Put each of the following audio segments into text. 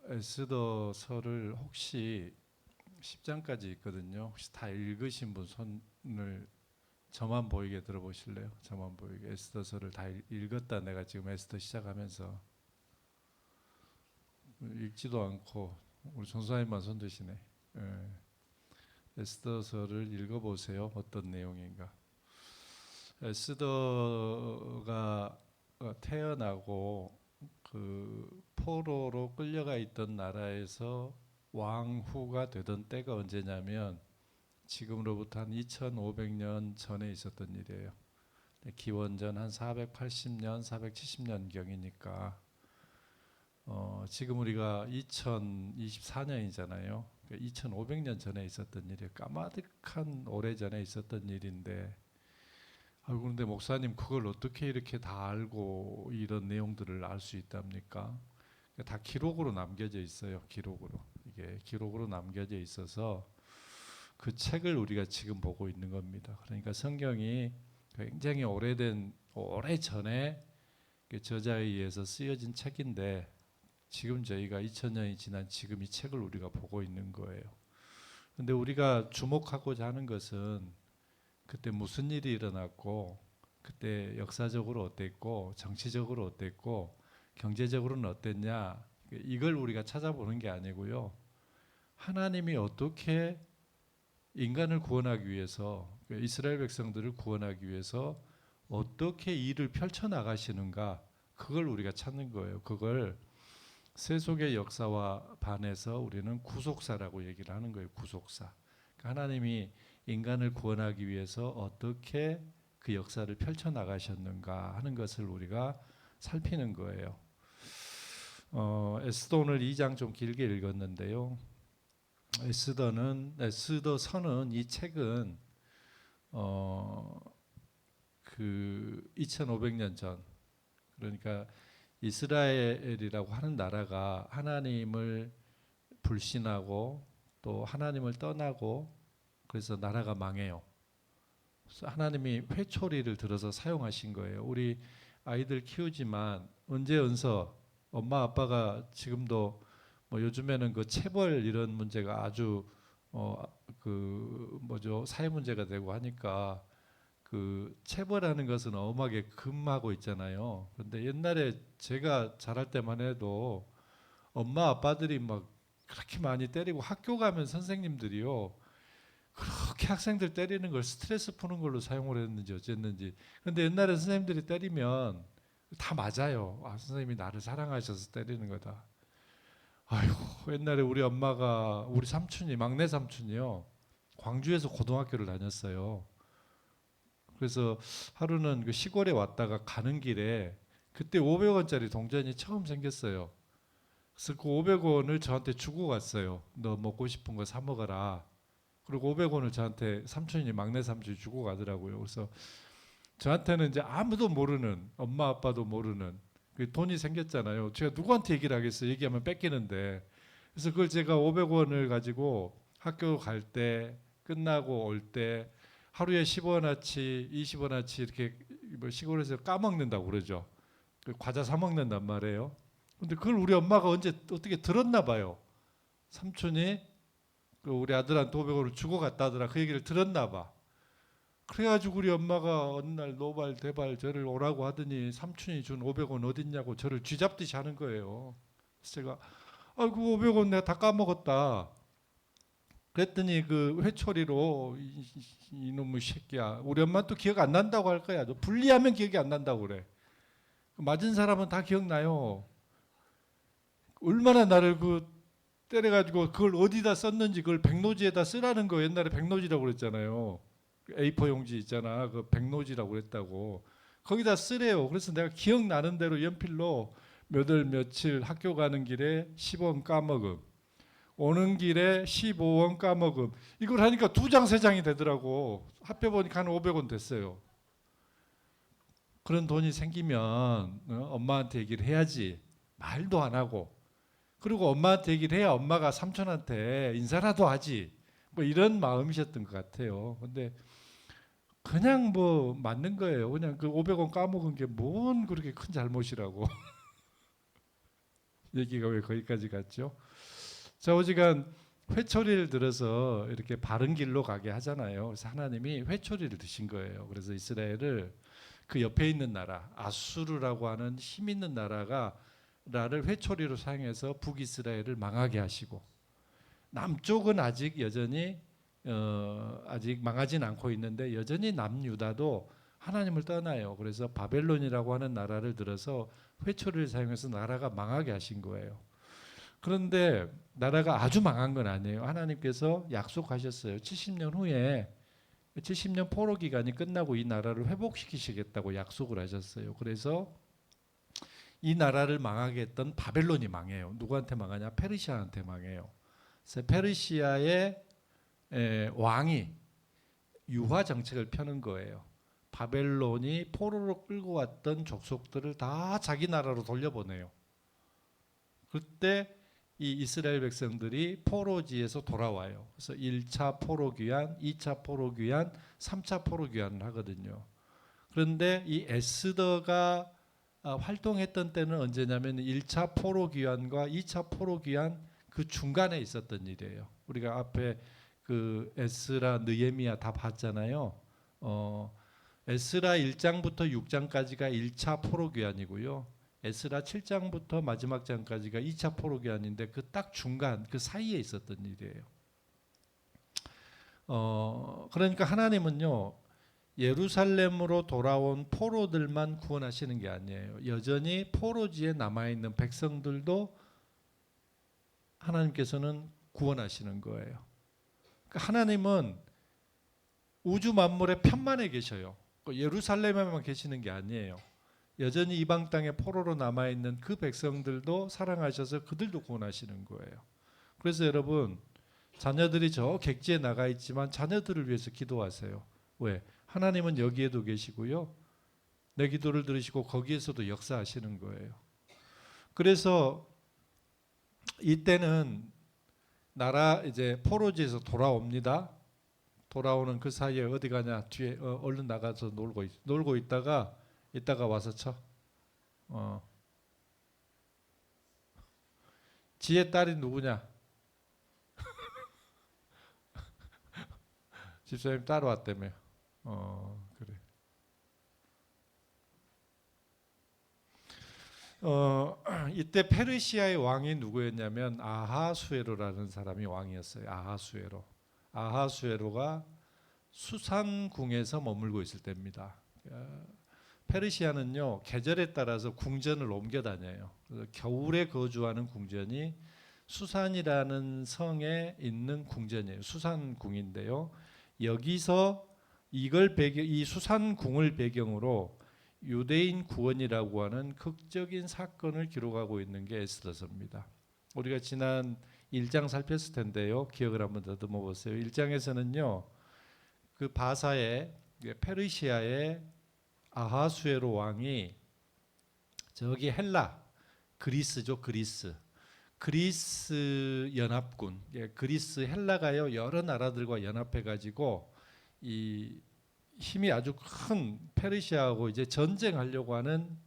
에스더서를 혹시 10장까지 있거든요. 혹시 다 읽으신 분 손을 저만 보이게 들어보실래요? 저만 보이게. 에스더서를 다 읽었다. 내가 지금 에스더 시작하면서 읽지도 않고 우리 전사님만 손 드시네. 예. 에스더서를 읽어보세요. 어떤 내용인가. 에스더가 태어나고 그 포로로 끌려가 있던 나라에서 왕후가 되던 때가 언제냐면 지금으로부터 한 2500년 전에 있었던 일이에요. 기원전 한 480년, 470년 경이니까 지금 우리가 2024년이잖아요. 2500년 전에 있었던 일이에요. 까마득한 오래전에 있었던 일인데 그런데 목사님 그걸 어떻게 이렇게 다 알고 이런 내용들을 알 수 있답니까? 다 기록으로 남겨져 있어요. 기록으로. 이게 기록으로 남겨져 있어서 그 책을 우리가 지금 보고 있는 겁니다. 그러니까 성경이 굉장히 오래된 오래전에 저자에 의해서 쓰여진 책인데 지금 저희가 2000년이 지난 지금 이 책을 우리가 보고 있는 거예요. 그런데 우리가 주목하고자 하는 것은 그때 무슨 일이 일어났고 그때 역사적으로 어땠고 정치적으로 어땠고 경제적으로는 어땠냐 이걸 우리가 찾아보는 게 아니고요. 하나님이 어떻게 인간을 구원하기 위해서 이스라엘 백성들을 구원하기 위해서 어떻게 일을 펼쳐나가시는가 그걸 우리가 찾는 거예요. 그걸 세속의 역사와 반해서 우리는 구속사라고 얘기를 하는 거예요. 구속사. 그러니까 하나님이 인간을 구원하기 위해서 어떻게 그 역사를 펼쳐나가셨는가 하는 것을 우리가 살피는 거예요. 에스더 오늘 2장 좀 길게 읽었는데요. 에스더서는 이 책은 그 2500년 전 그러니까 이스라엘이라고 하는 나라가 하나님을 불신하고 또 하나님을 떠나고 그래서 나라가 망해요. 그래서 하나님이 회초리를 들어서 사용하신 거예요. 우리 아이들 키우지만 언제 언서 엄마 아빠가 지금도 뭐 요즘에는 그 체벌 이런 문제가 아주 그 뭐죠 사회 문제가 되고 하니까 그 체벌하는 것은 엄하게 금하고 있잖아요. 그런데 옛날에 제가 자랄 때만 해도 엄마 아빠들이 막 그렇게 많이 때리고 학교 가면 선생님들이요 그렇게 학생들 때리는 걸 스트레스 푸는 걸로 사용을 했는지 어쨌는지. 그런데 옛날에 선생님들이 때리면 다 맞아요. 선생님이 나를 사랑하셔서 때리는 거다. 아이고 옛날에 우리 엄마가 우리 삼촌이 막내 삼촌이요 광주에서 고등학교를 다녔어요. 그래서 하루는 그 시골에 왔다가 가는 길에 그때 500원짜리 동전이 처음 생겼어요. 그래서 그 500원을 저한테 주고 갔어요. 너 먹고 싶은 거 사 먹어라. 그리고 500원을 저한테 삼촌이 막내 삼촌이 주고 가더라고요. 그래서 저한테는 이제 아무도 모르는 엄마 아빠도 모르는 그 돈이 생겼잖아요. 제가 누구한테 얘기를 하겠어요. 얘기하면 뺏기는데. 그래서 그걸 제가 500원을 가지고 학교 갈 때 끝나고 올 때 하루에 10원어치 20원어치 이렇게 뭐 시골에서 까먹는다고 그러죠. 과자 사 먹는단 말이에요. 근데 그걸 우리 엄마가 언제 어떻게 들었나 봐요. 삼촌이 그 우리 아들한테 500원을 주고 갔다더라. 그 얘기를 들었나 봐. 그래가지고 우리 엄마가 어느 날 노발대발 저를 오라고 하더니 삼촌이 준 500원 어딨냐고 저를 쥐잡듯이 하는 거예요. 그래서 제가 아이고 500원 내가 다 까먹었다. 그랬더니 그 회초리로 이놈의 새끼야. 우리 엄마 또 기억 안 난다고 할 거야. 너 분리하면 기억이 안 난다고 그래. 맞은 사람은 다 기억나요. 얼마나 나를 그 때려가지고 그걸 어디다 썼는지 그걸 백노지에다 쓰라는 거 옛날에 백노지라고 그랬잖아요. A4 용지 있잖아. 그 백노지라고 그랬다고. 거기다 쓰래요. 그래서 내가 기억나는 대로 연필로 몇 월 며칠 학교 가는 길에 10원 까먹음. 오는 길에 15원 까먹음. 이걸 하니까 2장, 3장이 되더라고. 합해보니까 한 500원 됐어요. 그런 돈이 생기면 엄마한테 얘기를 해야지. 말도 안 하고. 그리고 엄마한테 얘기를 해야 엄마가 삼촌한테 인사라도 하지. 뭐 이런 마음이셨던 것 같아요. 근데 그냥 뭐 맞는 거예요. 그냥 그 500원 까먹은 게 뭔 그렇게 큰 잘못이라고. 얘기가 왜 거기까지 갔죠? 자, 오지간 회초리를 들어서 이렇게 바른 길로 가게 하잖아요. 그래서 하나님이 회초리를 드신 거예요. 그래서 이스라엘을 그 옆에 있는 나라 아수르라고 하는 힘 있는 나라를 회초리로 사용해서 북이스라엘을 망하게 하시고, 남쪽은 아직 여전히 아직 망하진 않고 있는데 여전히 남유다도 하나님을 떠나요. 그래서 바벨론이라고 하는 나라를 들어서 회초리를 사용해서 나라가 망하게 하신 거예요. 그런데 나라가 아주 망한 건 아니에요. 하나님께서 약속하셨어요. 70년 후에 70년 포로 기간이 끝나고 이 나라를 회복시키시겠다고 약속을 하셨어요. 그래서 이 나라를 망하게 했던 바벨론이 망해요. 누구한테 망하냐? 페르시아한테 망해요. 그래서 페르시아의 왕이 유화 정책을 펴는 거예요. 바벨론이 포로로 끌고 왔던 족속들을 다 자기 나라로 돌려보내요. 그때 이 이스라엘 백성들이 포로지에서 돌아와요. 그래서 1차 포로 귀환, 2차 포로 귀환, 3차 포로 귀환을 하거든요. 그런데 이 에스더가 활동했던 때는 언제냐면 1차 포로 귀환과 2차 포로 귀환 그 중간에 있었던 일이에요. 우리가 앞에 그 에스라, 느헤미야 다 봤잖아요. 에스라 1장부터 6장까지가 1차 포로 귀환이고요. 에스라 7장부터 마지막 장까지가 2차 포로 귀환인데 그 딱 중간 그 사이에 있었던 일이에요. 그러니까 하나님은요, 예루살렘으로 돌아온 포로들만 구원하시는 게 아니에요. 여전히 포로지에 남아있는 백성들도 하나님께서는 구원하시는 거예요. 그러니까 하나님은 우주 만물의 편만에 계셔요. 예루살렘에만 계시는 게 아니에요. 여전히 이방 땅에 포로로 남아있는 그 백성들도 사랑하셔서 그들도 구원하시는 거예요. 그래서 여러분, 자녀들이 저 객지에 나가 있지만 자녀들을 위해서 기도하세요. 왜? 하나님은 여기에도 계시고요. 내 기도를 들으시고 거기에서도 역사하시는 거예요. 그래서 이때는 나라 이제 포로지에서 돌아옵니다. 돌아오는 그 사이에 어디 가냐? 뒤에 얼른 나가서 놀고 있다가 와서 쳐. 지의 딸이 누구냐? 집사님 따라왔다며. 그래. 이때 페르시아의 왕이 누구였냐면 아하수에로라는 사람이 왕이었어요. 아하수에로가 수산궁에서 머물고 있을 때입니다. 페르시아는요, 계절에 따라서 궁전을 옮겨 다녀요. 그래서 겨울에 거주하는 궁전이 수산이라는 성에 있는 궁전이에요. 수산궁인데요. 여기서 이 수산궁을 배경으로 유대인 구원이라고 하는 극적인 사건을 기록하고 있는 게 에스더서입니다. 우리가 지난 1장 살폈을 텐데요. 기억을 한번 더듬어 보세요. 1장에서는요. 그 바사의 페르시아의 아하수에로 왕이 저기 헬라, 그리스죠. 그리스 연합군, 그리스 헬라가요 여러 나라들과 연합해 가지고 이 힘이 아주 큰 페르시아하고 이제 전쟁하려고 하는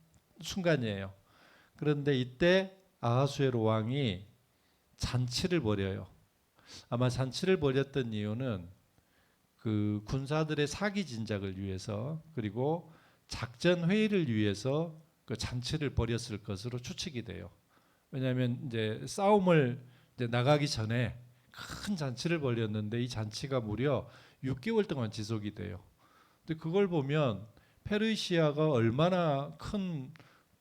순간이에요. 그런데 이때 아하수에로 왕이 잔치를 벌여요. 아마 잔치를 벌였던 이유는 그 군사들의 사기 진작을 위해서, 그리고 작전 회의를 위해서 그 잔치를 벌였을 것으로 추측이 돼요. 왜냐하면 이제 싸움을 이제 나가기 전에 큰 잔치를 벌였는데 이 잔치가 무려 6개월 동안 지속이 돼요. 근데 그걸 보면 페르시아가 얼마나 큰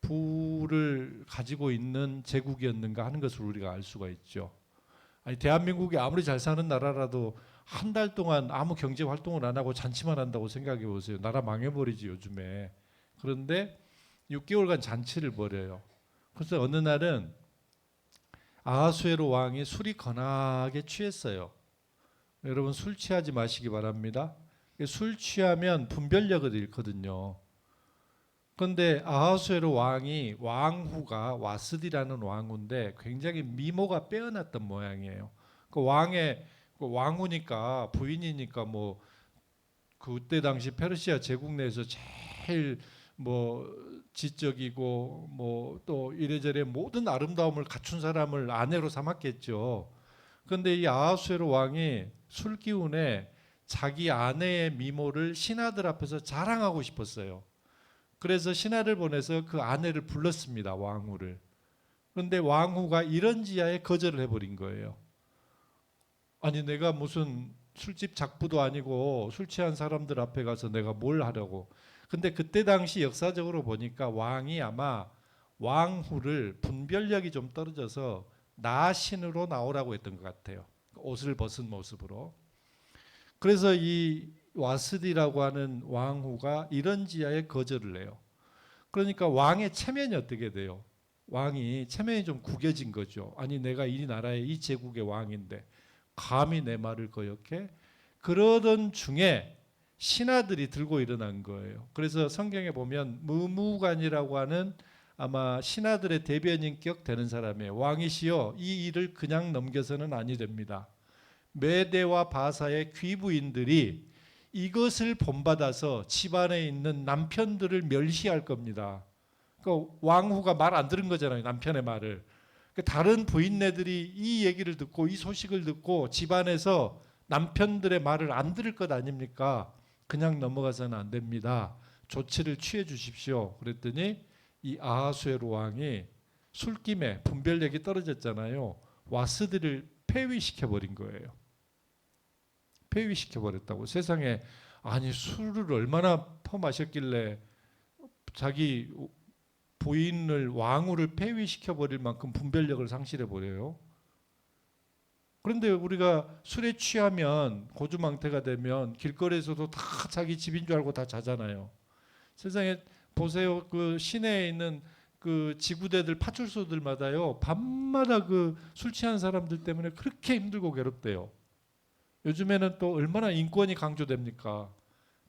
부를 가지고 있는 제국이었는가 하는 것을 우리가 알 수가 있죠. 아니, 대한민국이 아무리 잘 사는 나라라도 한 달 동안 아무 경제 활동을 안 하고 잔치만 한다고 생각해 보세요. 나라 망해버리지 요즘에. 그런데 6개월간 잔치를 벌여요. 그래서 어느 날은 아하수에로 왕이 술이 거나게 취했어요. 여러분, 술 취하지 마시기 바랍니다. 술 취하면 분별력을 잃거든요. 그런데 아하수에로 왕후가 와스디라는 왕후인데 굉장히 미모가 빼어났던 모양이에요. 그 왕후니까, 부인이니까 뭐 그때 당시 페르시아 제국 내에서 제일 뭐 지적이고 뭐 또 이래저래 모든 아름다움을 갖춘 사람을 아내로 삼았겠죠. 그런데 이 아하수에로 왕이 술 기운에 자기 아내의 미모를 신하들 앞에서 자랑하고 싶었어요. 그래서 신하를 보내서 그 아내를 불렀습니다. 왕후를. 그런데 왕후가 이런지하에 거절을 해버린 거예요. 아니 내가 무슨 술집 작부도 아니고 술 취한 사람들 앞에 가서 내가 뭘 하려고. 근데 그때 당시 역사적으로 보니까 왕이 아마 왕후를 분별력이 좀 떨어져서 나신으로 나오라고 했던 것 같아요. 옷을 벗은 모습으로. 그래서 이 와스디라고 하는 왕후가 이런 지하에 거절을 해요. 그러니까 왕의 체면이 어떻게 돼요? 왕이 체면이 좀 구겨진 거죠. 아니 내가 이 나라의 이 제국의 왕인데 감히 내 말을 거역해? 그러던 중에 신하들이 들고 일어난 거예요. 그래서 성경에 보면 무무간이라고 하는 아마 신하들의 대변인격 되는 사람이에요. 왕이시여 이 일을 그냥 넘겨서는 아니 됩니다. 메대와 바사의 귀부인들이 이것을 본받아서 집안에 있는 남편들을 멸시할 겁니다. 그러니까 왕후가 말 안 들은 거잖아요. 남편의 말을. 다른 부인네들이 이 얘기를 듣고 이 소식을 듣고 집안에서 남편들의 말을 안 들을 것 아닙니까? 그냥 넘어가서는 안 됩니다. 조치를 취해 주십시오. 그랬더니 이 아하수에로 왕이 술김에 분별력이 떨어졌잖아요. 와스들을 폐위시켜 버린 거예요. 폐위시켜 버렸다고. 세상에 아니 술을 얼마나 퍼마셨길래 자기 부인을 왕후를 폐위시켜 버릴 만큼 분별력을 상실해 버려요. 그런데 우리가 술에 취하면 고주망태가 되면 길거리에서도 다 자기 집인 줄 알고 다 자잖아요. 세상에 보세요. 그 시내에 있는 그 지구대들 파출소들마다요. 밤마다 그 술 취한 사람들 때문에 그렇게 힘들고 괴롭대요. 요즘에는 또 얼마나 인권이 강조됩니까?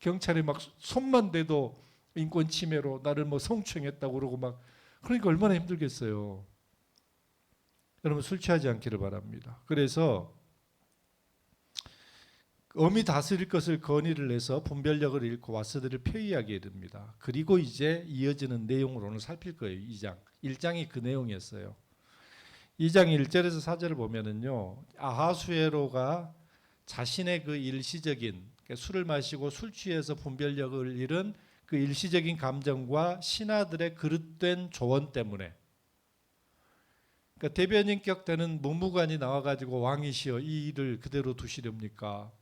경찰이 막 손만 대도 인권 침해로 나를 뭐 성추행했다고 그러고 막 그러니까 얼마나 힘들겠어요. 여러분 술 취하지 않기를 바랍니다. 그래서 엄히 다스릴 것을 건의를 해서 분별력을 잃고 와스들을 폐위하게 됩니다. 그리고 이제 이어지는 내용을 오늘 살필 거예요. 2장. 1장이 그 내용이었어요. 2장 1절에서 4절을 보면은요. 아하수에로가 자신의 그 일시적인 그러니까 술을 마시고 술 취해서 분별력을 잃은 그 일시적인 감정과 신하들의 그릇된 조언 때문에 그러니까 대변인격 되는 무무관이 나와가지고 왕이시여 이 일을 그대로 두시렵니까?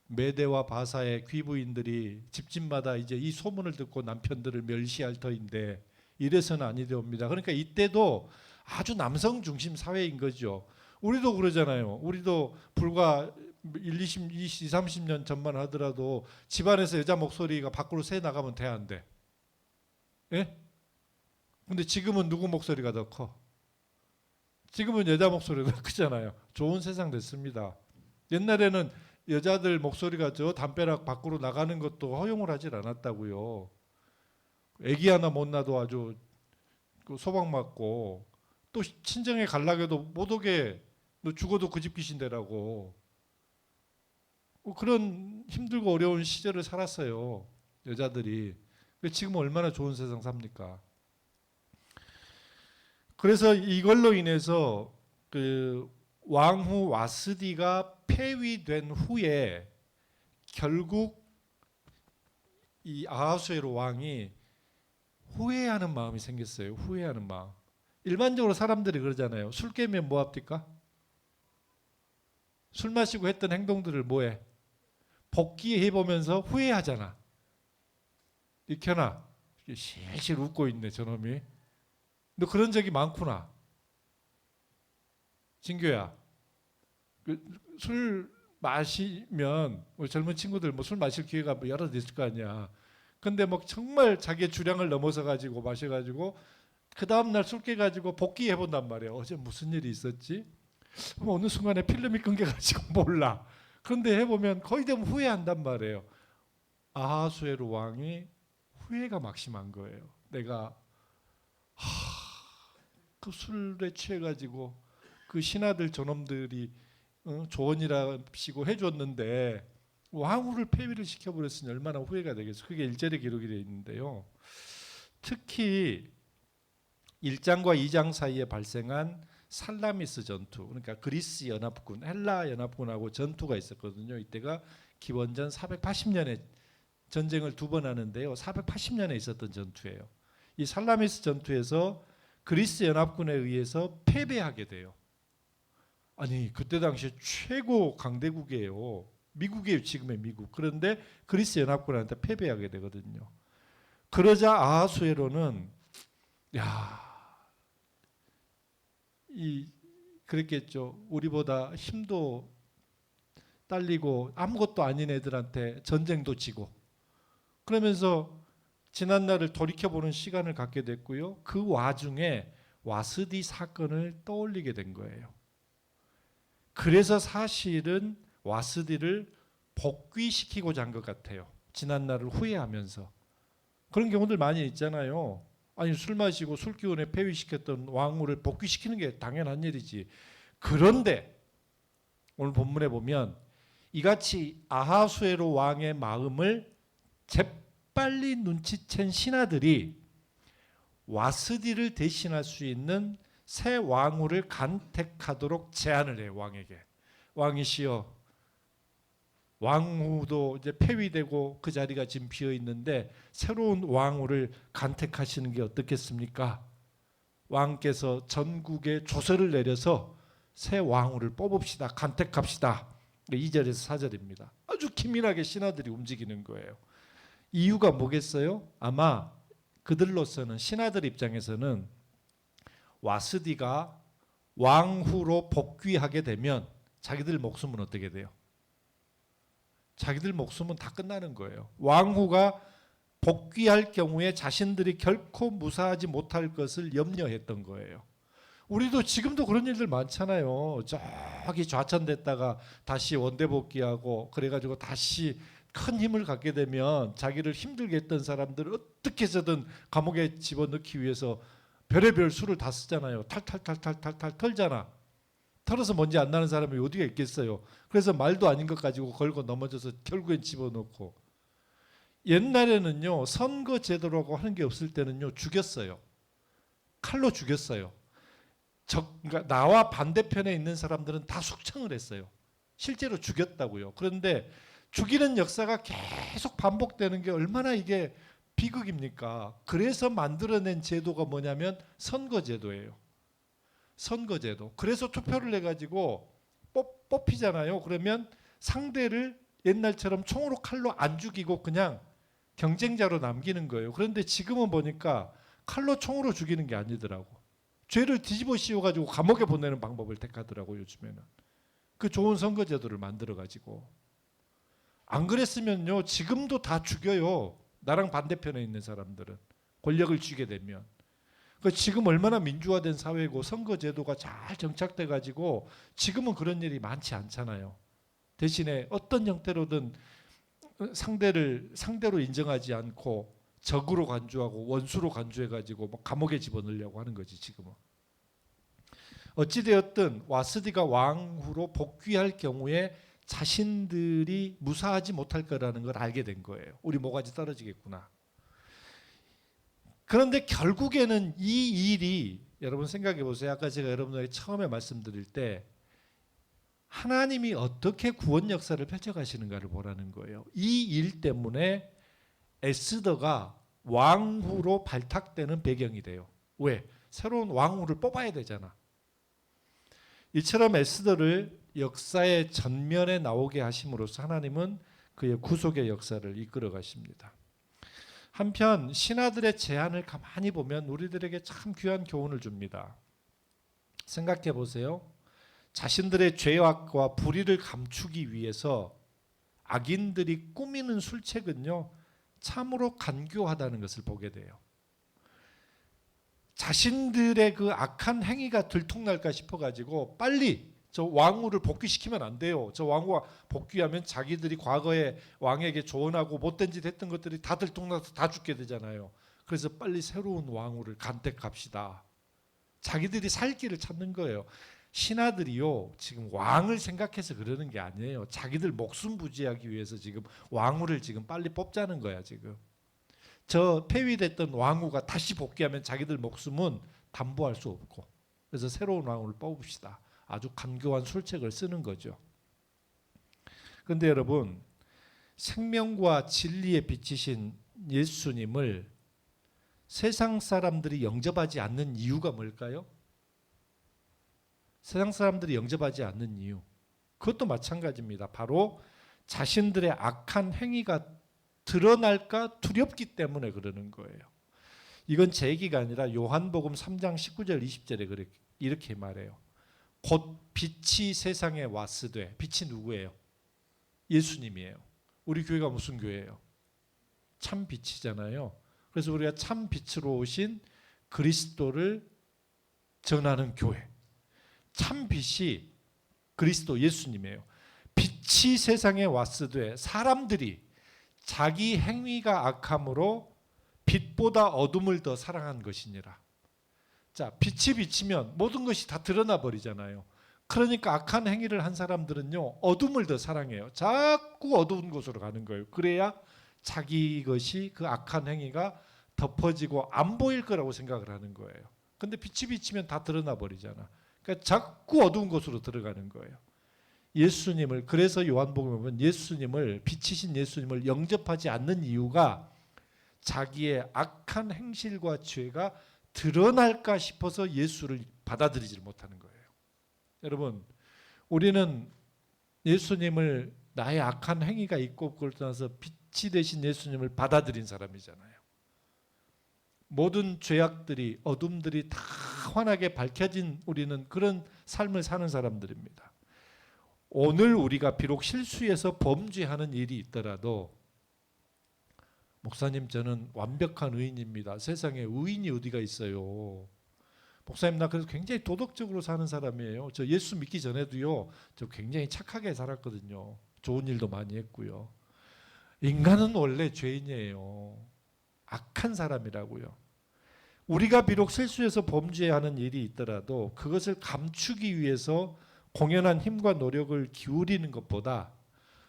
메대와 바사의 귀부인들이 집집마다 이제 이 소문을 듣고 남편들을 멸시할 터인데 이래서는 아니되옵니다. 그러니까 이때도 아주 남성 중심 사회인 거죠. 우리도 그러잖아요. 우리도 불과 20, 30년 전만 하더라도 집안에서 여자 목소리가 밖으로 새 나가면 돼, 안 돼? 예? 근데 지금은 누구 목소리가 더 커? 지금은 여자 목소리가 더 크잖아요. 좋은 세상 됐습니다. 옛날에는 여자들 목소리가 저 담벼락 밖으로 나가는 것도 허용을 하질 않았다고요. 애기 하나 못 낳아도 아주 소방 맞고 또 친정에 갈라게도 못 오게 너 죽어도 그 집 귀신되라고 그런 힘들고 어려운 시절을 살았어요. 여자들이. 지금 얼마나 좋은 세상 삽니까? 그래서 이걸로 인해서 그 왕후 와스디가 폐위된 후에 결국 이 아하수에로 왕이 후회하는 마음이 생겼어요. 후회하는 마음. 일반적으로 사람들이 그러잖아요. 술 깨면 뭐 합니까? 술 마시고 했던 행동들을 뭐해? 복귀해 보면서 후회하잖아. 익혀나 실실 웃고 있네 저놈이. 너 그런 적이 많구나. 진교야. 술 마시면 우리 젊은 친구들 뭐 술 마실 기회가 뭐 여러 개 있을 거 아니야. 근데 뭐 정말 자기의 주량을 넘어서 가지고 마셔가지고 그 다음 날 술 깨가지고 복귀해 본단 말이야. 어제 무슨 일이 있었지? 어느 순간에 필름이 끊겨가지고 몰라. 그런데 해보면 거의 대부분 후회한단 말이에요. 아하수에로 왕이 후회가 막심한 거예요. 내가 그 술에 취해가지고 그 신하들 저놈들이 조언이라시고 해줬는데 왕후를 폐위를 시켜버렸으니 얼마나 후회가 되겠어. 그게 1절에 기록이 되어 있는데요. 특히 1장과 2장 사이에 발생한 살라미스 전투, 그러니까 그리스 연합군, 헬라 연합군하고 전투가 있었거든요. 이때가 기원전 480년에 전쟁을 두 번 하는데요. 480년에 있었던 전투예요. 이 살라미스 전투에서 그리스 연합군에 의해서 패배하게 돼요. 아니, 그때 당시에 최고 강대국이에요. 미국이에요, 지금의 미국. 그런데 그리스 연합군한테 패배하게 되거든요. 그러자 아하수에로는 그랬겠죠. 우리보다 힘도 딸리고 아무것도 아닌 애들한테 전쟁도 지고, 그러면서 지난 날을 돌이켜보는 시간을 갖게 됐고요. 그 와중에 와스디 사건을 떠올리게 된 거예요. 그래서 사실은 와스디를 복귀시키고자 한 것 같아요. 지난 날을 후회하면서. 그런 경우들 많이 있잖아요. 아니, 술 마시고 술 기운에 폐위시켰던 왕후를 복귀시키는 게 당연한 일이지. 그런데 오늘 본문에 보면 이같이 아하수에로 왕의 마음을 재빨리 눈치챈 신하들이 와스디를 대신할 수 있는 새 왕후를 간택하도록 제안을 해요. 왕에게. 왕이시여, 왕후도 이제 폐위되고 그 자리가 지금 비어 있는데 새로운 왕후를 간택하시는 게 어떻겠습니까? 왕께서 전국에 조서를 내려서 새 왕후를 뽑읍시다. 간택합시다. 2절에서 4절입니다. 아주 기민하게 신하들이 움직이는 거예요. 이유가 뭐겠어요? 아마 그들로서는, 신하들 입장에서는 와스디가 왕후로 복귀하게 되면 자기들 목숨은 어떻게 돼요? 자기들 목숨은 다 끝나는 거예요. 왕후가 복귀할 경우에 자신들이 결코 무사하지 못할 것을 염려했던 거예요. 우리도 지금도 그런 일들 많잖아요. 저기 좌천됐다가 다시 원대 복귀하고 그래가지고 다시 큰 힘을 갖게 되면 자기를 힘들게 했던 사람들을 어떻게 해서든 감옥에 집어넣기 위해서 별의별 수를 다 쓰잖아요. 탈탈탈탈탈탈 털잖아. 털어서 뭔지 안 나는 사람이 어디가 있겠어요. 그래서 말도 아닌 것 가지고 걸고 넘어져서 결국엔 집어넣고. 옛날에는요, 선거 제도라고 하는 게 없을 때는요, 죽였어요. 칼로 죽였어요. 그러니까 나와 반대편에 있는 사람들은 다 숙청을 했어요. 실제로 죽였다고요. 그런데 죽이는 역사가 계속 반복되는 게 얼마나 이게 비극입니까? 그래서 만들어낸 제도가 뭐냐면 선거제도예요. 선거제도. 그래서 투표를 해가지고 뽑히잖아요. 그러면 상대를 옛날처럼 총으로 칼로 안 죽이고 그냥 경쟁자로 남기는 거예요. 그런데 지금은 보니까 칼로 총으로 죽이는 게 아니더라고. 죄를 뒤집어 씌워가지고 감옥에 보내는 방법을 택하더라고, 요즘에는. 그 좋은 선거제도를 만들어가지고. 안 그랬으면요, 지금도 다 죽여요. 나랑 반대편에 있는 사람들은. 권력을 쥐게 되면. 지금 얼마나 민주화된 사회고 선거제도가 잘 정착돼가지고 지금은 그런 일이 많지 않잖아요. 대신에 어떤 형태로든 상대로 인정하지 않고 적으로 간주하고 원수로 간주해가지고 뭐 감옥에 집어넣으려고 하는 거지, 지금은. 어찌되었든 와스디가 왕후로 복귀할 경우에 자신들이 무사하지 못할 거라는 걸 알게 된 거예요. 우리 모가지 떨어지겠구나. 그런데 결국에는 이 일이, 여러분 생각해 보세요. 아까 제가 여러분에게 처음에 말씀드릴 때 하나님이 어떻게 구원 역사를 펼쳐가시는가를 보라는 거예요. 이 일 때문에 에스더가 왕후로 발탁되는 배경이 돼요. 왜? 새로운 왕후를 뽑아야 되잖아. 이처럼 에스더를 역사의 전면에 나오게 하심으로써 하나님은 그의 구속의 역사를 이끌어 가십니다. 한편 신하들의 제안을 가만히 보면 우리들에게 참 귀한 교훈을 줍니다. 생각해 보세요. 자신들의 죄악과 불의를 감추기 위해서 악인들이 꾸미는 술책은요, 참으로 간교하다는 것을 보게 돼요. 자신들의 그 악한 행위가 들통날까 싶어가지고 빨리 저 왕후를 복귀시키면 안 돼요. 저 왕후가 복귀하면 자기들이 과거에 왕에게 조언하고 못된 짓 했던 것들이 다 들통나서 다 죽게 되잖아요. 그래서 빨리 새로운 왕후를 간택합시다. 자기들이 살 길을 찾는 거예요. 신하들이요, 지금 왕을 생각해서 그러는 게 아니에요. 자기들 목숨 부지하기 위해서 지금 왕후를 지금 빨리 뽑자는 거야, 지금. 저 폐위됐던 왕후가 다시 복귀하면 자기들 목숨은 담보할 수 없고, 그래서 새로운 왕후를 뽑읍시다. 아주 간교한 술책을 쓰는 거죠. 그런데 여러분, 생명과 진리에 비치신 예수님을 세상 사람들이 영접하지 않는 이유가 뭘까요? 세상 사람들이 영접하지 않는 이유, 그것도 마찬가지입니다. 바로 자신들의 악한 행위가 드러날까 두렵기 때문에 그러는 거예요. 이건 제 얘기가 아니라 요한복음 3장 19절 20절에 이렇게 말해요. 곧 빛이 세상에 왔으되, 빛이 누구예요? 예수님이에요. 우리 교회가 무슨 교회예요? 참 빛이잖아요. 그래서 우리가 참 빛으로 오신 그리스도를 전하는 교회. 참 빛이 그리스도 예수님이에요. 빛이 세상에 왔으되 사람들이 자기 행위가 악함으로 빛보다 어둠을 더 사랑한 것이니라. 자, 빛이 비치면 모든 것이 다 드러나 버리잖아요. 그러니까 악한 행위를 한 사람들은요, 어둠을 더 사랑해요. 자꾸 어두운 곳으로 가는 거예요. 그래야 자기 것이, 그 악한 행위가 덮어지고 안 보일 거라고 생각을 하는 거예요. 근데 빛이 비치면 다 드러나 버리잖아. 그러니까 자꾸 어두운 곳으로 들어가는 거예요. 예수님을, 그래서 요한복음에 보면 예수님을, 빛이신 예수님을 영접하지 않는 이유가 자기의 악한 행실과 죄가 드러날까 싶어서 예수를 받아들이지 못하는 거예요. 여러분, 우리는 예수님을, 나의 악한 행위가 있고 그걸 떠나서 빛이 되신 예수님을 받아들인 사람이잖아요. 모든 죄악들이, 어둠들이 다 환하게 밝혀진 우리는 그런 삶을 사는 사람들입니다. 오늘 우리가 비록 실수해서 범죄하는 일이 있더라도, 목사님 저는 완벽한 의인입니다. 세상에 의인이 어디가 있어요. 목사님 나 그래서 굉장히 도덕적으로 사는 사람이에요. 저 예수 믿기 전에도요, 저 굉장히 착하게 살았거든요. 좋은 일도 많이 했고요. 인간은 원래 죄인이에요. 악한 사람이라고요. 우리가 비록 실수해서 범죄하는 일이 있더라도 그것을 감추기 위해서 공연한 힘과 노력을 기울이는 것보다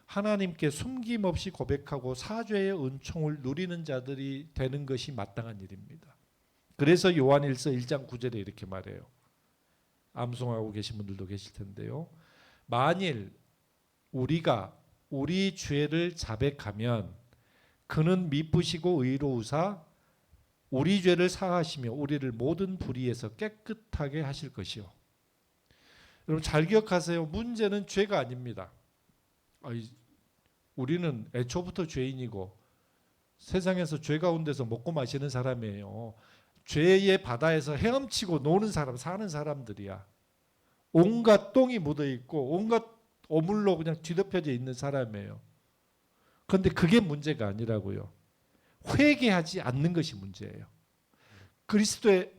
하나님께 숨김없이 고백하고 사죄의 은총을 누리는 자들이 되는 것이 마땅한 일입니다. 그래서 요한일서 1장 9절에 이렇게 말해요. 암송하고 계신 분들도 계실 텐데요. 만일 우리가 우리 죄를 자백하면 그는 미쁘시고 의로우사 우리 죄를 사하시며 우리를 모든 불의에서 깨끗하게 하실 것이요. 여러분 잘 기억하세요. 문제는 죄가 아닙니다. 우리는 애초부터 죄인이고 세상에서 죄 가운데서 먹고 마시는 사람이에요. 죄의 바다에서 헤엄치고 노는 사람, 사는 사람들이야. 온갖 똥이 묻어있고 온갖 오물로 그냥 뒤덮여져 있는 사람이에요. 그런데 그게 문제가 아니라고요. 회개하지 않는 것이 문제예요. 그리스도의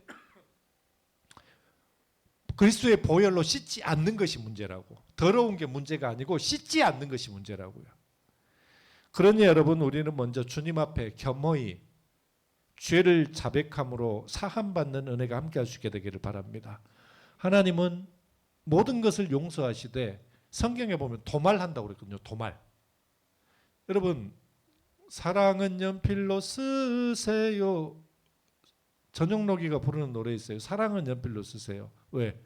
보혈로 씻지 않는 것이 문제라고. 더러운 게 문제가 아니고 씻지 않는 것이 문제라고요. 그러니 여러분, 우리는 먼저 주님 앞에 겸허히 죄를 자백함으로 사함받는 은혜가 함께할 수 있게 되기를 바랍니다. 하나님은 모든 것을 용서하시되 성경에 보면 도말한다고 그랬거든요. 도말. 여러분, 사랑은 연필로 쓰세요. 전용록이가 부르는 노래 있어요. 사랑은 연필로 쓰세요. 왜?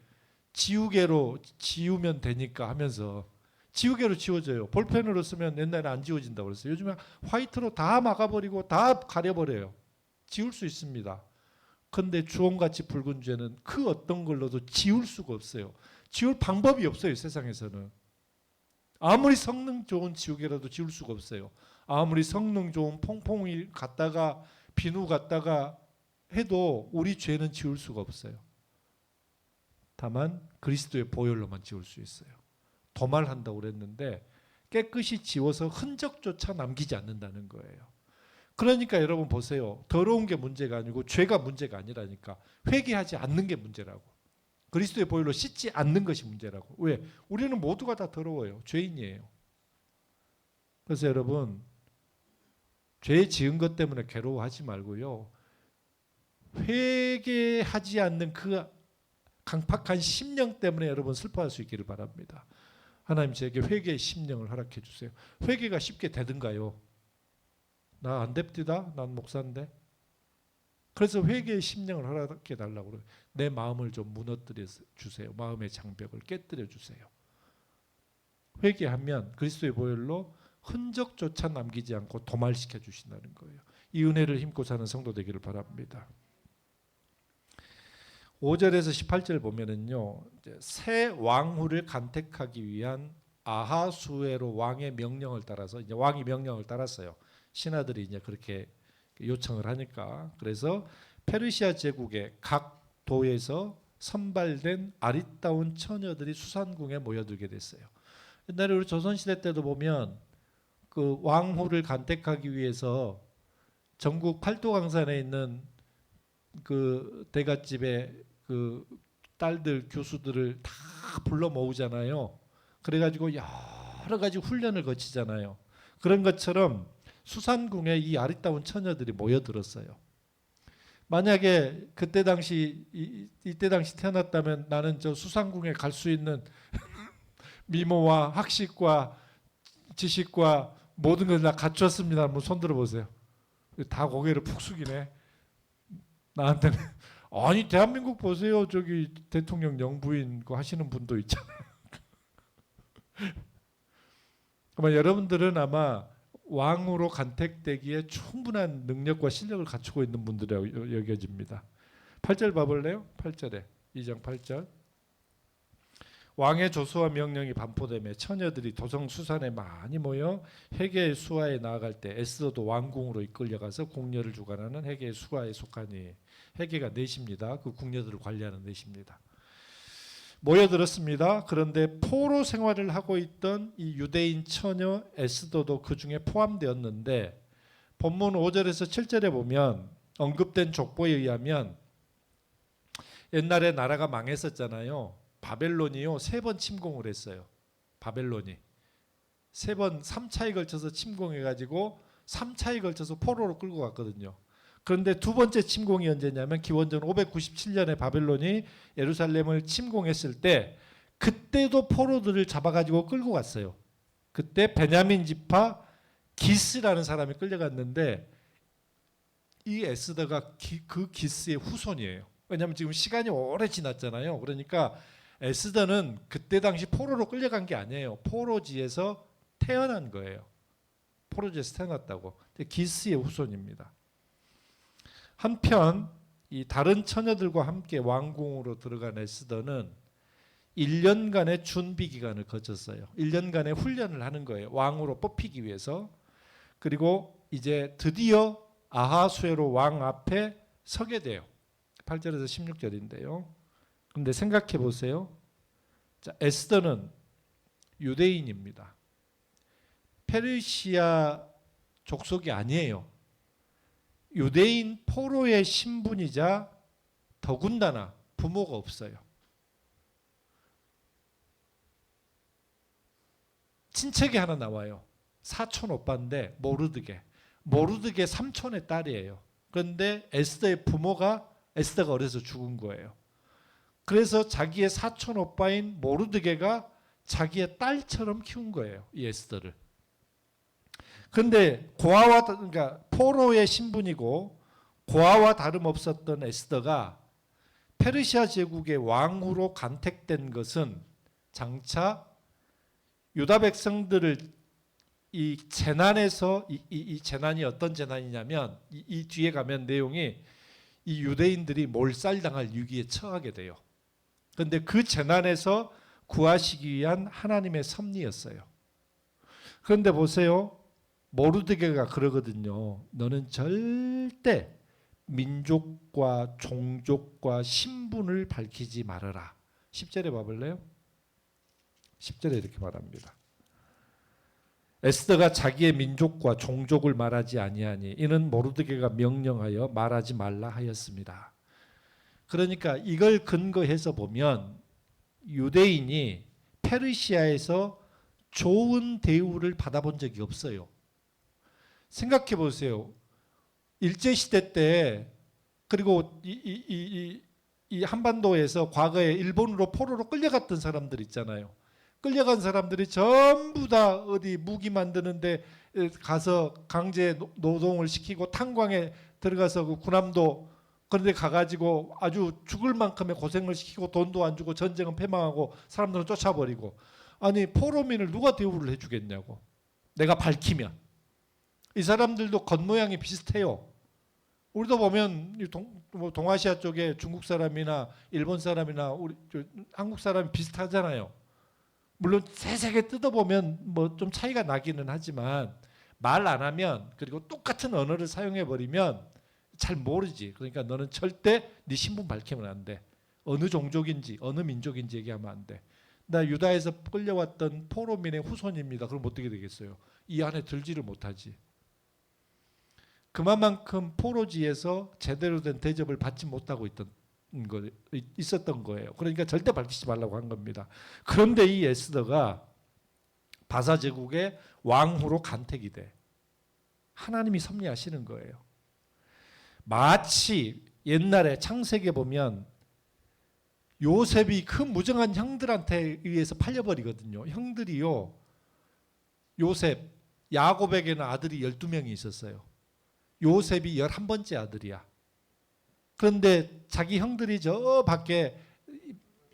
지우개로 지우면 되니까 하면서 지우개로 지워져요. 볼펜으로 쓰면 옛날에 안 지워진다고 그랬어요. 요즘에 화이트로 다 막아버리고 다 가려버려요. 지울 수 있습니다. 그런데 주홍같이 붉은 죄는 그 어떤 걸로도 지울 수가 없어요. 지울 방법이 없어요. 세상에서는. 아무리 성능 좋은 지우개라도 지울 수가 없어요. 아무리 성능 좋은 퐁퐁이 갖다가 비누 갖다가 해도 우리 죄는 지울 수가 없어요. 다만 그리스도의 보혈로만 지울 수 있어요. 도말한다고 그랬는데 깨끗이 지워서 흔적조차 남기지 않는다는 거예요. 그러니까 여러분 보세요. 더러운 게 문제가 아니고 죄가 문제가 아니라니까. 회개하지 않는 게 문제라고. 그리스도의 보혈로 씻지 않는 것이 문제라고. 왜? 우리는 모두가 다 더러워요. 죄인이에요. 그래서 여러분, 죄 지은 것 때문에 괴로워하지 말고요. 회개하지 않는 그 강팍한 심령 때문에 여러분 슬퍼할 수 있기를 바랍니다. 하나님 제게 회개의 심령을 허락해 주세요. 회개가 쉽게 되든가요? 나 안 됩디다. 난 목사인데. 그래서 회개의 심령을 허락해 달라고 그래요. 내 마음을 좀 무너뜨려 주세요. 마음의 장벽을 깨뜨려 주세요. 회개하면 그리스도의 보혈로 흔적조차 남기지 않고 도말시켜 주신다는 거예요. 이 은혜를 힘고 사는 성도 되기를 바랍니다. 5절에서 18절 보면은요, 새 왕후를 간택하기 위한 아하수에로 왕의 명령을 따라서 이제 왕이 명령을 따랐어요. 신하들이 이제 그렇게 요청을 하니까. 그래서 페르시아 제국의 각 도에서 선발된 아리따운 처녀들이 수산궁에 모여들게 됐어요. 옛날에 우리 조선시대 때도 보면 그 왕후를 간택하기 위해서 전국 팔도강산에 있는 그 대갓집에 그 딸들 교수들을 다 불러 모으잖아요. 그래가지고 여러 가지 훈련을 거치잖아요. 그런 것처럼 수산궁에 이 아리따운 처녀들이 모여들었어요. 만약에 그때 당시 이때 당시 태어났다면 나는 저 수산궁에 갈 수 있는 미모와 학식과 지식과 모든 걸 다 갖췄습니다. 한번 손 들어보세요. 다 고개를 푹 숙이네. 나한테는 아니 대한민국 보세요. 저기 대통령 영부인 거 하시는 분도 있잖아요. 아마 여러분들은 아마 왕으로 간택되기에 충분한 능력과 실력을 갖추고 있는 분들이라고 여겨집니다. 8절 봐볼래요? 8절에 2장 8절 왕의 조서와 명령이 반포되며 처녀들이 도성수산에 많이 모여 회계의 수하에 나아갈 때 에스더도 왕궁으로 이끌려가서 궁녀를 주관하는 회계의 수하에 속하니 회계가 넷입니다. 그 궁녀들을 관리하는 넷입니다. 모여들었습니다. 그런데 포로 생활을 하고 있던 이 유대인 처녀 에스더도 그 중에 포함되었는데 본문 5절에서 7절에 보면 언급된 족보에 의하면 옛날에 나라가 망했었잖아요. 바벨론이요 3번 침공을 했어요. 바벨론이 3번 3차에 걸쳐서 침공해가지고 3차에 걸쳐서 포로로 끌고 갔거든요. 그런데 두 번째 침공이 언제냐면 기원전 597년에 바벨론이 예루살렘을 침공했을 때 그때도 포로들을 잡아가지고 끌고 갔어요. 그때 베냐민 지파 기스라는 사람이 끌려갔는데 이 에스더가 그 기스의 후손이에요. 왜냐하면 지금 시간이 오래 지났잖아요. 그러니까 에스더는 그때 당시 포로로 끌려간 게 아니에요. 포로지에서 태어난 거예요. 포로지에서 태어났다고. 기스의 후손입니다. 한편 이 다른 처녀들과 함께 왕궁으로 들어간 에스더는 1년간의 준비 기간을 거쳤어요. 1년간의 훈련을 하는 거예요. 왕으로 뽑히기 위해서. 그리고 이제 드디어 아하수에로 왕 앞에 서게 돼요. 8절에서 16절인데요. 그런데 생각해 보세요. 자, 에스더는 유대인입니다. 페르시아 족속이 아니에요. 유대인 포로의 신분이자 더군다나 부모가 없어요. 친척이 하나 나와요. 사촌 오빠인데 모르드게 삼촌의 딸이에요. 그런데 에스더의 부모가 에스더가 어려서 죽은 거예요. 그래서 자기의 사촌 오빠인 모르드게가 자기의 딸처럼 키운 거예요. 이 에스더를. 그런데 그러니까 포로의 신분이고 고아와 다름없었던 에스더가 페르시아 제국의 왕후로 간택된 것은 장차 유다 백성들을 이 재난에서 이 재난이 어떤 재난이냐면 이 뒤에 가면 내용이 이 유대인들이 몰살당할 위기에 처하게 돼요. 그런데 그 재난에서 구하시기 위한 하나님의 섭리였어요. 그런데 보세요. 모르드게가 그러거든요. 너는 절대 민족과 종족과 신분을 밝히지 말아라. 10절에 봐볼래요? 10절에 이렇게 말합니다. 에스더가 자기의 민족과 종족을 말하지 아니하니 이는 모르드게가 명령하여 말하지 말라 하였습니다. 그러니까 이걸 근거해서 보면 유대인이 페르시아에서 좋은 대우를 받아본 적이 없어요. 생각해 보세요. 일제시대 때 그리고 이 한반도에서 과거에 일본으로 포로로 끌려갔던 사람들 있잖아요. 끌려간 사람들이 전부 다 어디 무기 만드는데 가서 강제 노동을 시키고 탄광에 들어가서 그 군함도 그런데 가가지고 아주 죽을 만큼의 고생을 시키고 돈도 안 주고 전쟁은 패망하고 사람들은 쫓아버리고. 아니 포로민을 누가 대우를 해주겠냐고. 내가 밝히면. 이 사람들도 겉모양이 비슷해요. 우리도 보면 동아시아 쪽에 중국 사람이나 일본 사람이나 우리 한국 사람이 비슷하잖아요. 물론 세세하게 뜯어보면 뭐 좀 차이가 나기는 하지만 말 안 하면 그리고 똑같은 언어를 사용해 버리면 잘 모르지. 그러니까 너는 절대 네 신분 밝히면 안 돼. 어느 종족인지 어느 민족인지 얘기하면 안 돼. 나 유다에서 끌려왔던 포로민의 후손입니다. 그럼 어떻게 되겠어요? 이 안에 들지를 못하지. 그만큼 포로지에서 제대로 된 대접을 받지 못하고 있었던 거예요. 그러니까 절대 밝히지 말라고 한 겁니다. 그런데 이 에스더가 바사 제국의 왕후로 간택이 돼. 하나님이 섭리하시는 거예요. 마치 옛날에 창세기에 보면 요셉이 그 무정한 형들한테 의해서 팔려버리거든요. 형들이요. 요셉, 야곱에게는 아들이 12명이 있었어요. 요셉이 11번째 아들이야. 그런데 자기 형들이 저 밖에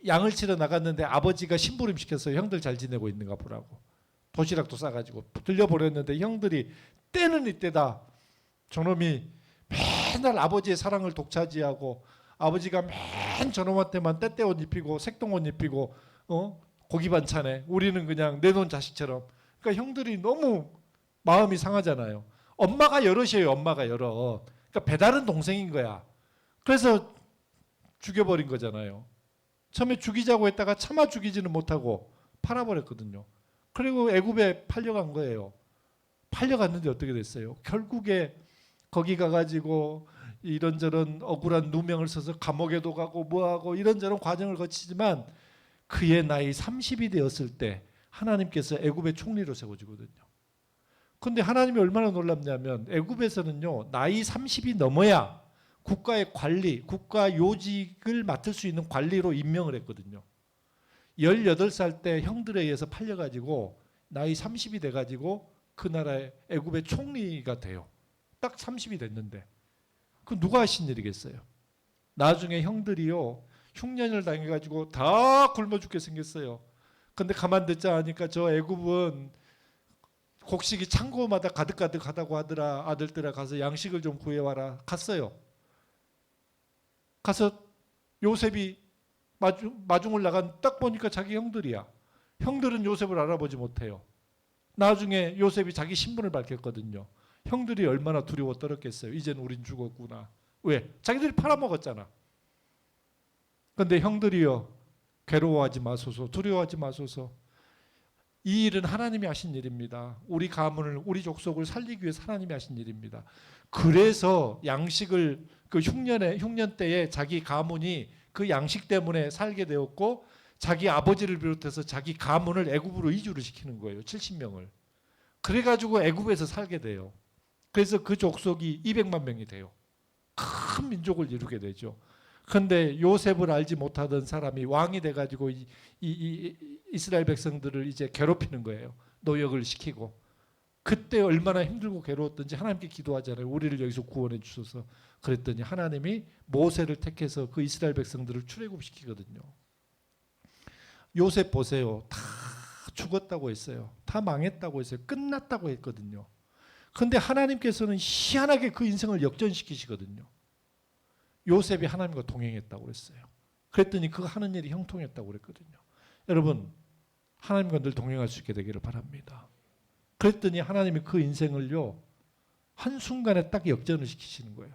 양을 치러 나갔는데 아버지가 심부름 시켰어요. 형들 잘 지내고 있는가 보라고. 도시락도 싸가지고 들려보냈는데 형들이 때는 이때다. 저놈이 맨날 아버지의 사랑을 독차지하고 아버지가 맨 저놈한테만 때때옷 입히고 색동옷 입히고 고기 반찬에 우리는 그냥 내놓은 자식처럼. 그러니까 형들이 너무 마음이 상하잖아요. 엄마가 여럿이에요. 엄마가 여럿. 그러니까 배다른 동생인 거야. 그래서 죽여버린 거잖아요. 처음에 죽이자고 했다가 차마 죽이지는 못하고 팔아버렸거든요. 그리고 애굽에 팔려간 거예요. 팔려갔는데 어떻게 됐어요? 결국에 거기 가가지고 이런저런 억울한 누명을 써서 감옥에도 가고 뭐하고 이런저런 과정을 거치지만 그의 나이 30이 되었을 때 하나님께서 애굽의 총리로 세워주거든요. 근데 하나님이 얼마나 놀랍냐면 애굽에서는요 나이 30이 넘어야 국가의 관리, 국가 요직을 맡을 수 있는 관리로 임명을 했거든요. 18살 때 형들에 의해서 팔려가지고 나이 30이 돼가지고 그 나라의 애굽의 총리가 돼요. 딱 30이 됐는데 그 누가 하신 일이겠어요? 나중에 형들이요 흉년을 당해가지고 다 굶어 죽게 생겼어요. 근데 가만 듣자 하니까 저 애굽은 곡식이 창고마다 가득가득하다고 하더라. 아들들아 가서 양식을 좀 구해와라. 갔어요. 가서 요셉이 마중을 나간 딱 보니까 자기 형들이야. 형들은 요셉을 알아보지 못해요. 나중에 요셉이 자기 신분을 밝혔거든요. 형들이 얼마나 두려워 떨었겠어요. 이젠 우린 죽었구나. 왜? 자기들이 팔아먹었잖아. 그런데 형들이요. 괴로워하지 마소서. 두려워하지 마소서. 이 일은 하나님이 하신 일입니다. 우리 가문을 우리 족속을 살리기 위해서 하나님이 하신 일입니다. 그래서 양식을 그 흉년 때에 자기 가문이 그 양식 때문에 살게 되었고 자기 아버지를 비롯해서 자기 가문을 애굽으로 이주를 시키는 거예요. 70명을. 그래가지고 애굽에서 살게 돼요. 그래서 그 족속이 200만 명이 돼요. 큰 민족을 이루게 되죠. 그런데 요셉을 알지 못하던 사람이 왕이 돼가지고 이스라엘 백성들을 이제 괴롭히는 거예요. 노역을 시키고. 그때 얼마나 힘들고 괴로웠던지 하나님께 기도하잖아요. 우리를 여기서 구원해 주셔서. 그랬더니 하나님이 모세를 택해서 그 이스라엘 백성들을 출애굽시키거든요. 요셉 보세요. 다 죽었다고 했어요. 다 망했다고 했어요. 끝났다고 했거든요. 그런데 하나님께서는 희한하게 그 인생을 역전시키시거든요. 요셉이 하나님과 동행했다고 그랬어요. 그랬더니 그거 하는 일이 형통했다고 그랬거든요. 여러분 하나님과 늘 동행할 수 있게 되기를 바랍니다. 그랬더니 하나님이 그 인생을요 한순간에 딱 역전을 시키시는 거예요.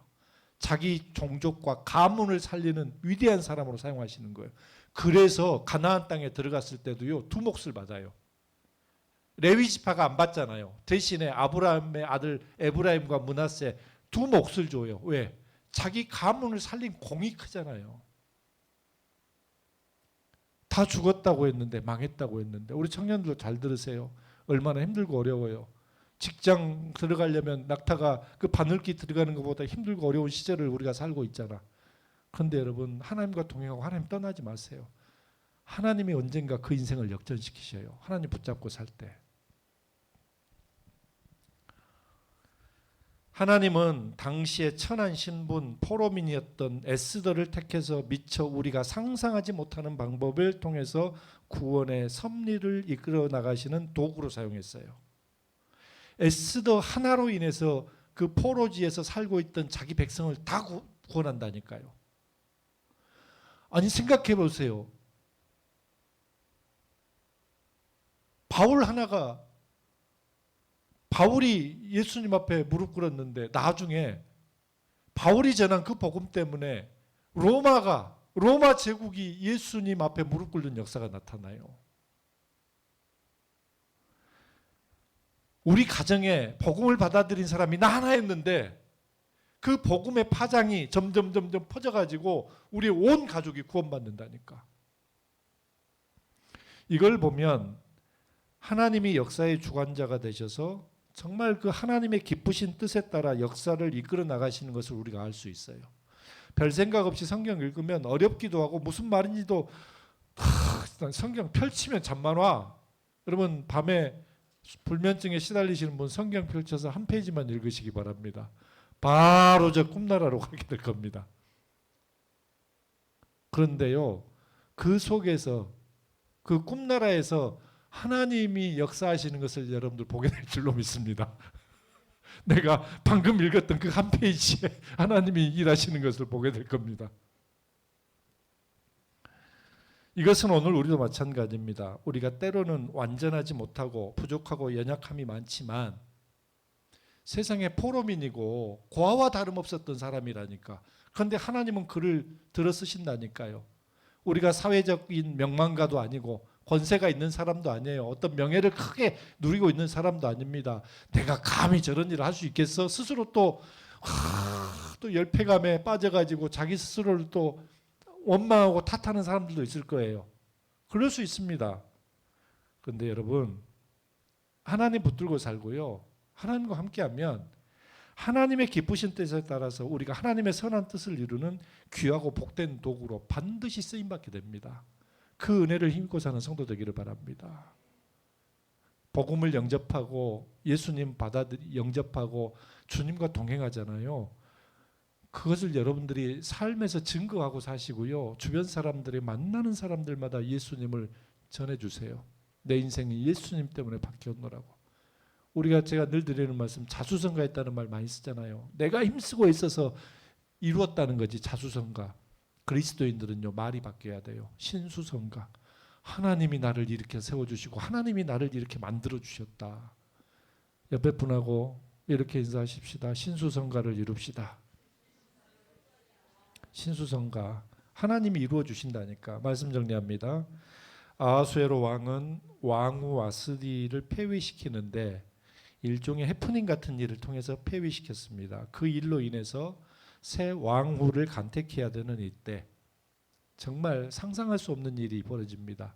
자기 종족과 가문을 살리는 위대한 사람으로 사용하시는 거예요. 그래서 가나안 땅에 들어갔을 때도요 두 몫을 받아요. 레위 지파가 안 받잖아요. 대신에 아브라함의 아들 에브라임과 므낫세 두 몫을 줘요. 왜? 자기 가문을 살린 공이 크잖아요. 다 죽었다고 했는데 망했다고 했는데 우리 청년들 잘 들으세요. 얼마나 힘들고 어려워요. 직장 들어가려면 낙타가 그 바늘기 들어가는 것보다 힘들고 어려운 시절을 우리가 살고 있잖아. 그런데 여러분 하나님과 동행하고 하나님 떠나지 마세요. 하나님이 언젠가 그 인생을 역전시키셔요. 하나님 붙잡고 살 때. 하나님은 당시의 천한 신분 포로민이었던 에스더를 택해서 미처 우리가 상상하지 못하는 방법을 통해서 구원의 섭리를 이끌어 나가시는 도구로 사용했어요. 에스더 하나로 인해서 그 포로지에서 살고 있던 자기 백성을 다 구원한다니까요. 아니 생각해 보세요. 바울이 예수님 앞에 무릎 꿇었는데 나중에 바울이 전한 그 복음 때문에 로마 제국이 예수님 앞에 무릎 꿇는 역사가 나타나요. 우리 가정에 복음을 받아들인 사람이 나 하나였는데 그 복음의 파장이 점점 퍼져가지고 우리의 온 가족이 구원받는다니까. 이걸 보면 하나님이 역사의 주관자가 되셔서 정말 그 하나님의 기쁘신 뜻에 따라 역사를 이끌어 나가시는 것을 우리가 알 수 있어요. 별 생각 없이 성경 읽으면 어렵기도 하고 무슨 말인지도 성경 펼치면 잠만 와. 여러분 밤에 불면증에 시달리시는 분 성경 펼쳐서 한 페이지만 읽으시기 바랍니다. 바로 저 꿈나라로 가게 될 겁니다. 그런데요, 그 속에서 그 꿈나라에서 하나님이 역사하시는 것을 여러분들 보게 될 줄로 믿습니다. 내가 방금 읽었던 그 한 페이지에 하나님이 일하시는 것을 보게 될 겁니다. 이것은 오늘 우리도 마찬가지입니다. 우리가 때로는 완전하지 못하고 부족하고 연약함이 많지만 세상에 포로민이고 고아와 다름없었던 사람이라니까. 그런데 하나님은 그를 들어 쓰신다니까요. 우리가 사회적인 명망가도 아니고 권세가 있는 사람도 아니에요. 어떤 명예를 크게 누리고 있는 사람도 아닙니다. 내가 감히 저런 일을 할 수 있겠어? 스스로 또 열패감에 빠져가지고 자기 스스로를 또 원망하고 탓하는 사람들도 있을 거예요. 그럴 수 있습니다. 그런데 여러분, 하나님 붙들고 살고요, 하나님과 함께하면 하나님의 기쁘신 뜻에 따라서 우리가 하나님의 선한 뜻을 이루는 귀하고 복된 도구로 반드시 쓰임받게 됩니다. 그 은혜를 힘입고 사는 성도 되기를 바랍니다. 복음을 영접하고 예수님 영접하고 주님과 동행하잖아요. 그것을 여러분들이 삶에서 증거하고 사시고요, 주변 사람들이 만나는 사람들마다 예수님을 전해주세요. 내 인생이 예수님 때문에 바뀌었노라고. 제가 늘 드리는 말씀, 자수성가했다는 말 많이 쓰잖아요. 내가 힘쓰고 있어서 이루었다는 거지. 자수성가. 그리스도인들은요, 말이 바뀌어야 돼요. 신수성가. 하나님이 나를 이렇게 세워주시고 하나님이 나를 이렇게 만들어주셨다. 옆에 분하고 이렇게 인사하십시다. 신수성가를 이룹시다. 신수성가. 하나님이 이루어 주신다니까. 말씀 정리합니다. 아하수에로 왕은 왕후 와스디를 폐위시키는데 일종의 해프닝 같은 일을 통해서 폐위시켰습니다. 그 일로 인해서 새 왕후를 간택해야 되는 이때 정말 상상할 수 없는 일이 벌어집니다.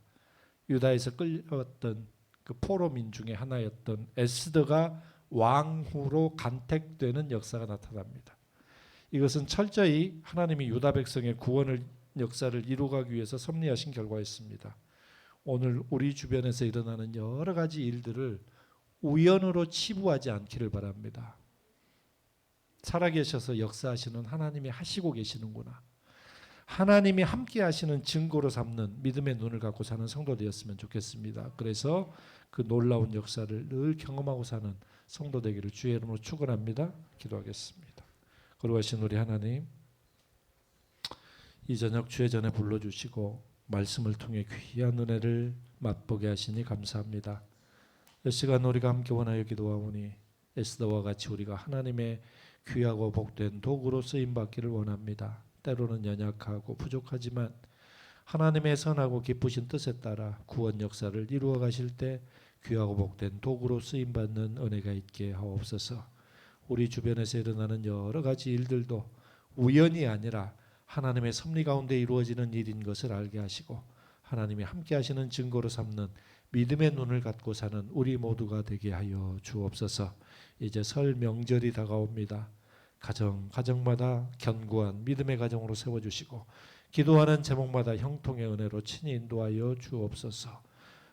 유다에서 끌려왔던 그 포로민 중에 하나였던 에스더가 왕후로 간택되는 역사가 나타납니다. 이것은 철저히 하나님이 유다 백성의 구원을 역사를 이루어가기 위해서 섭리하신 결과였습니다. 오늘 우리 주변에서 일어나는 여러 가지 일들을 우연으로 치부하지 않기를 바랍니다. 살아계셔서 역사하시는 하나님이 하시고 계시는구나. 하나님이 함께 하시는 증거로 삼는 믿음의 눈을 갖고 사는 성도 되었으면 좋겠습니다. 그래서 그 놀라운 역사를 늘 경험하고 사는 성도 되기를 주의 이름으로 축원합니다. 기도하겠습니다. 거룩하신 우리 하나님, 이 저녁 주의 전에 불러주시고 말씀을 통해 귀한 은혜를 맛보게 하시니 감사합니다. 이 시간 우리가 함께 원하여 기도하오니 에스더와 같이 우리가 하나님의 귀하고 복된 도구로 쓰임받기를 원합니다. 때로는 연약하고 부족하지만 하나님의 선하고 기쁘신 뜻에 따라 구원 역사를 이루어 가실 때 귀하고 복된 도구로 쓰임받는 은혜가 있게 하옵소서. 우리 주변에서 일어나는 여러 가지 일들도 우연이 아니라 하나님의 섭리 가운데 이루어지는 일인 것을 알게 하시고 하나님이 함께 하시는 증거로 삼는 믿음의 눈을 갖고 사는 우리 모두가 되게 하여 주옵소서. 이제 설 명절이 다가옵니다. 가정마다 견고한 믿음의 가정으로 세워주시고 기도하는 제목마다 형통의 은혜로 친히 인도하여 주옵소서.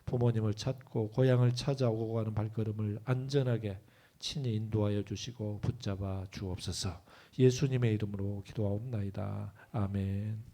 부모님을 찾고 고향을 찾아오고 가는 발걸음을 안전하게 친히 인도하여 주시고 붙잡아 주옵소서. 예수님의 이름으로 기도하옵나이다. 아멘.